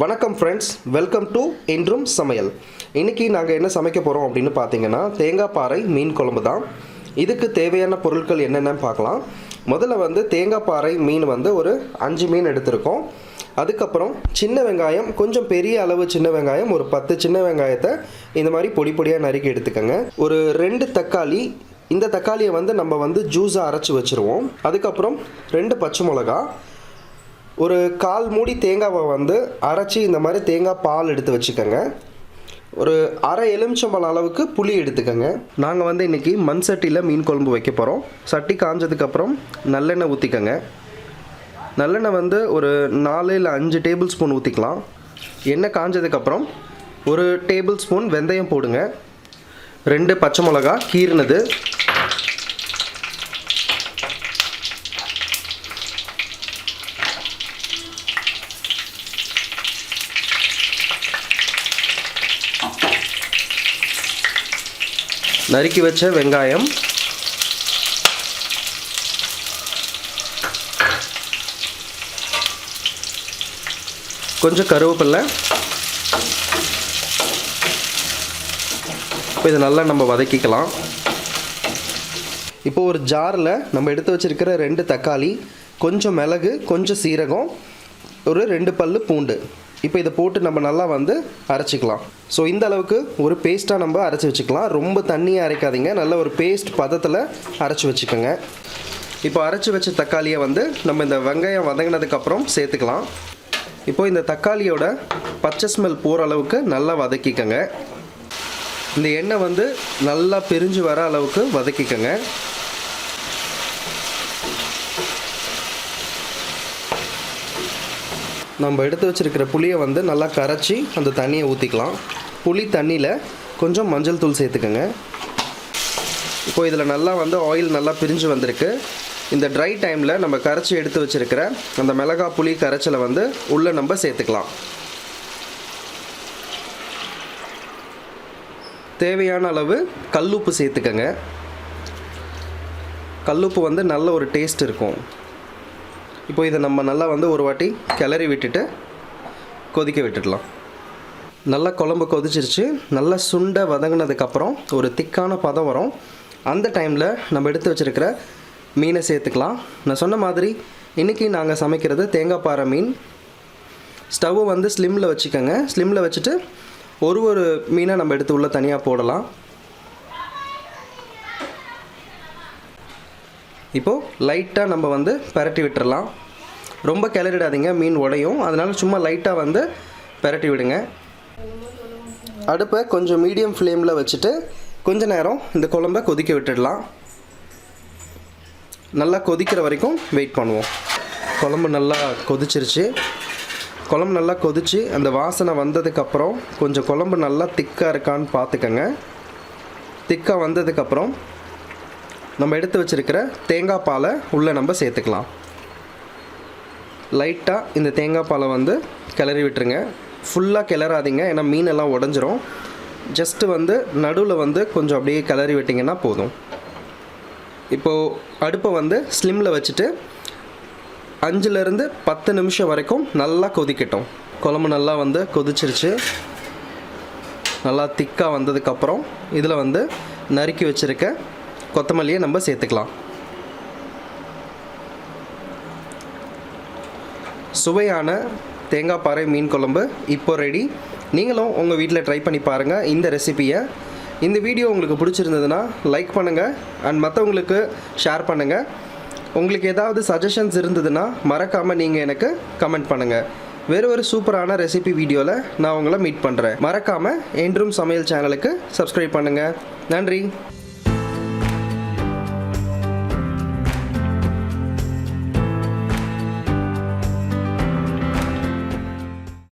வணக்கம் friends, welcome to Endrum Samayal. இன்றைக்கி நாங்கள் என்ன சமைக்க போகிறோம் அப்படின்னு பார்த்தீங்கன்னா தேங்காய் பாறை மீன் குழம்பு தான். இதுக்கு தேவையான பொருட்கள் என்னென்னு பார்க்கலாம். முதல்ல தேங்காய் பாறை மீன் ஒரு 5 மீன் எடுத்திருக்கோம். அதுக்கப்புறம் சின்ன வெங்காயம், கொஞ்சம் பெரிய அளவு சின்ன வெங்காயம், ஒரு 10 சின்ன வெங்காயத்தை இந்த மாதிரி பொடி பொடியாக நறுக்கி எடுத்துக்கோங்க. ஒரு 2 தக்காளி, இந்த தக்காளியை நம்ம ஜூஸாக அரைச்சி வச்சுருவோம். அதுக்கப்புறம் 2 பச்சை மிளகா, ஒரு 1/4 மூடி தேங்காவை அரைச்சி இந்த மாதிரி தேங்காய் பால் எடுத்து வச்சுக்கோங்க. ஒரு அரை எலுமிச்சம்பழம் அளவுக்கு புளி எடுத்துக்கோங்க. நாங்கள் இன்றைக்கி மண் சட்டியில் மீன் குழம்பு வைக்க போகிறோம். சட்டி காஞ்சதுக்கப்புறம் நல்லெண்ணெய் ஊற்றிக்கோங்க. நல்லெண்ணெய் ஒரு 4 இல்லை 5 டேபிள் ஸ்பூன் ஊற்றிக்கலாம். எண்ணெய் காஞ்சதுக்கப்புறம் ஒரு டேபிள் ஸ்பூன் வெந்தயம் போடுங்க. 2 பச்சை மிளகா கீறினது, நறுக்கி வச்ச வெங்காயம், கொஞ்சம் கருவேப்பிலை. இப்போ இதை நல்லா நம்ம வதக்கிக்கலாம். இப்போ ஒரு ஜாரில் நம்ம எடுத்து வச்சுருக்கிற 2 தக்காளி, கொஞ்சம் மிளகு, கொஞ்சம் சீரகம், ஒரு 2 பல்லு பூண்டு, இப்போ இதை போட்டு நம்ம நல்லா அரைச்சிக்கலாம். ஸோ இந்த அளவுக்கு ஒரு பேஸ்ட்டாக நம்ம அரைச்சி வச்சுக்கலாம். ரொம்ப தண்ணியாக அரைக்காதீங்க, நல்ல ஒரு பேஸ்ட் பதத்தில் அரைச்சி வச்சுக்கோங்க. இப்போ அரைச்சி வச்ச தக்காளியை நம்ம இந்த வெங்காயம் வதங்கினதுக்கப்புறம் சேர்த்துக்கலாம். இப்போது இந்த தக்காளியோட பச்சை ஸ்மெல் போகிற அளவுக்கு நல்லா வதக்கிக்கோங்க. இந்த எண்ணெய் நல்லா பிரிஞ்சு வர அளவுக்கு வதக்கிக்கோங்க. நம்ம எடுத்து வச்சுருக்கிற புளியை நல்லா கரைச்சி அந்த தண்ணியை ஊற்றிக்கலாம். புளி தண்ணியில் கொஞ்சம் மஞ்சள் தூள் சேர்த்துக்கோங்க. இப்போது இதில் நல்லா ஆயில் நல்லா பிரிஞ்சு வந்திருக்கு. இந்த ட்ரை டைமில் நம்ம கரைச்சி எடுத்து வச்சுருக்கிற அந்த மிளகா புளி கரைச்சலை உள்ளே நம்ம சேர்த்துக்கலாம். தேவையான அளவு கல்லுப்பு சேர்த்துக்கோங்க. கல்லுப்பு நல்ல ஒரு டேஸ்ட் இருக்கும். இப்போ இதை நம்ம நல்லா ஒரு வாட்டி கிளறி விட்டுட்டு கொதிக்க விட்டுடலாம். நல்லா குழம்பு கொதிச்சிருச்சு. நல்லா சுண்டை வதங்கினதுக்கப்புறம் ஒரு திக்கான பதம் வரும். அந்த டைமில் நம்ம எடுத்து வச்சுருக்கிற மீனை சேர்த்துக்கலாம். நான் சொன்ன மாதிரி இன்றைக்கி நாங்கள் சமைக்கிறது தேங்காய் பாறை மீன். ஸ்டவ்வை ஸ்லிம்மில் வச்சுக்கோங்க. ஸ்லிம்மில் வச்சுட்டு ஒரு மீனை நம்ம எடுத்து உள்ளே தனியாக போடலாம். இப்போது லைட்டாக நம்ம பெரட்டி விட்டுறலாம். ரொம்ப கிளறிடாதீங்க, மீன் உடையும். அதனால் சும்மா லைட்டாக பெரட்டி விடுங்க. அடுப்பை கொஞ்சம் மீடியம் ஃப்ளேமில் வச்சுட்டு கொஞ்ச நேரம் இந்த குழம்பை கொதிக்க விட்டுடலாம். நல்லா கொதிக்கிற வரைக்கும் வெயிட் பண்ணுவோம். குழம்பு நல்லா கொதிச்சிருச்சு. குழம்பு நல்லா கொதித்து அந்த வாசனை வந்ததுக்கப்புறம் கொஞ்சம் குழம்பு நல்லா திக்காக இருக்கான்னு பார்த்துக்கோங்க. திக்காக வந்ததுக்கப்புறம் நம்ம எடுத்து வச்சுருக்கிற தேங்காய் பாலை உள்ளே நம்ம சேர்த்துக்கலாம். லைட்டாக இந்த தேங்காய் பாலை கிளறி விட்டுருங்க. ஃபுல்லாக கிளறாதீங்க, ஏன்னா மீனெல்லாம் உடஞ்சிரும். ஜஸ்ட்டு நடுவில் கொஞ்சம் அப்படியே கிளறி விட்டிங்கன்னா போதும். இப்போது அடுப்பை ஸ்லிம்மில் வச்சுட்டு 5லேருந்து 10 நிமிஷம் வரைக்கும் நல்லா கொதிக்கட்டும். குழம்பு நல்லா கொதிச்சிருச்சு. நல்லா திக்காக வந்ததுக்கப்புறம் இதில் நறுக்கி வச்சுருக்க கொத்தமல்லியை நம்ம சேர்த்துக்கலாம். சுவையான தேங்காய் பாறை மீன் குழம்பு இப்போ ரெடி. நீங்களும் உங்கள் வீட்டில் ட்ரை பண்ணி பாருங்கள் இந்த ரெசிபியை. இந்த வீடியோ உங்களுக்கு பிடிச்சிருந்ததுன்னா லைக் பண்ணுங்கள் அண்ட் மற்றவங்களுக்கு ஷேர் பண்ணுங்கள். உங்களுக்கு ஏதாவது சஜஷன்ஸ் இருந்ததுன்னா மறக்காமல் நீங்கள் எனக்கு கமெண்ட் பண்ணுங்கள். வேறு ஒரு சூப்பரான ரெசிபி வீடியோவில் நான் உங்களை மீட் பண்ணுறேன். மறக்காமல் Endrum சமையல் சேனலுக்கு சப்ஸ்கிரைப் பண்ணுங்கள். நன்றி.